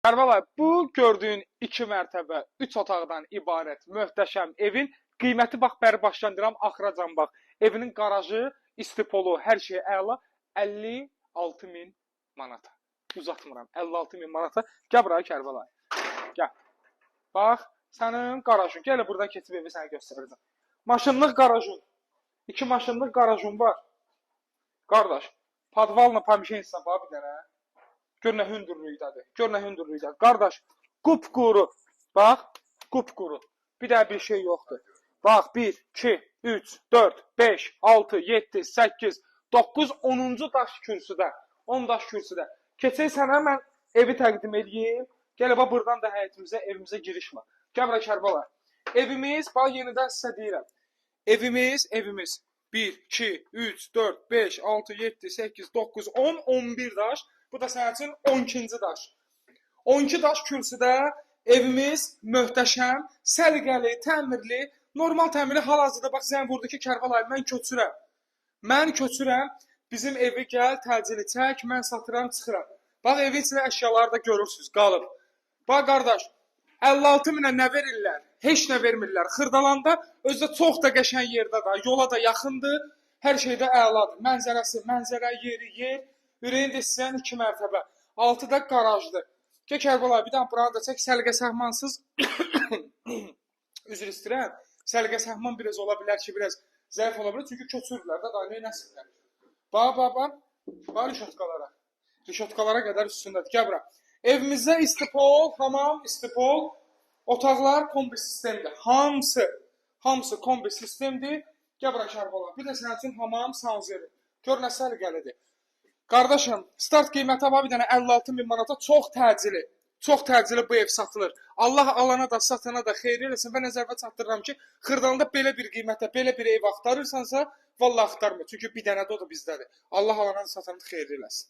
Kərbəlayi, bu gördüyün 2 mərtəbə, 3 otaqdan ibarət möhtəşəm evin qiyməti bax, bəri başlandıram, axıracan bax. Evinin qarajı, istipolu, hər şey əla, 56.000 manata. Uzatmıram, 56.000 manata. Gəl buraya Kərbəlayi, gəl. Bax, sənin qarajın, gəl buradan keçib evi sənə göstərəcəm. Maşınlıq qarajın, 2 maşınlıq qarajın var. Qardaş, podvalına pomişensən bax bir dənə. Gör nə hündürlükdədir. Gör nə hündürlükdədir. Qardaş, qupquru. Bax, qupquru. Bir də bir şey yoxdur. Bax, 1, 2, 3, 4, 5, 6, 7, 8, 9, 10-cu daş kürsüdə. 10 daş kürsüdə. Keçək sənə mən evi təqdim edeyim. Gəl bax, buradan da həyətimizə, evimizə giriş var. Gəl bura Kərbəlayi. Evimiz, bax, yenidən sizə deyirəm. Evimiz. 1, 2, 3, 4, 5, 6, 7, 8, 9, 10, 11 daş. Bu da sənin üçün 12-ci daş. 12 daş kürsüdə evimiz möhtəşəm, səliqəli, təmirli, normal təmirli. Hal-hazırda bax zəng vurdu ki, Kərbəlayi, mən köçürəm. Bizim evi gəl, təcili çək, mən satıram, çıxıram. Bax, evin içində əşyaları da görürsünüz, qalıb. Bax, qardaş, 56 minə nə verirlər? Heç nə vermirlər. Xırdalanda özü də çox da qəşəng yerdə da, yola da yaxındır, hər şeydə əladır. Mənzərəsi, mənzərə, yeri, yer. Ürəyin dessən 2 mərtəbə. 6-da qarajdır. Gəl Kərbəlayi, bir dənə buranı da çək, səliqə səhmansız. Üzr istəyirəm. Səliqə səhman biraz ola bilər ki, biraz zəif ola bilər. Çünki köçürürlər də, daha nəsillər. Bax, rişotkalara. Rişotkalara qədər üstündədir. Gəl bura. Evimizdə istipol, hamam, istipol, otaqlar kombi sistemdir. Hamısı kombi sistemdir. Gəl bura Kərbəlayi. Bir də sənin üçün hamam, sanzeri. Gör nə səliqəlidir. Qardaşım, start qiyməti var bir dənə 56.000 manata, çox təcili bu ev satılır. Allah alana da, satana da xeyir eləsin və nəzərdə çatdırıram ki, Xırdalanda belə bir qiymətə, belə bir ev axtarırsansa, vallahi axtarmır. Çünki bir dənə də o da bizdədir. Allah alana da, satana da xeyir eləsin.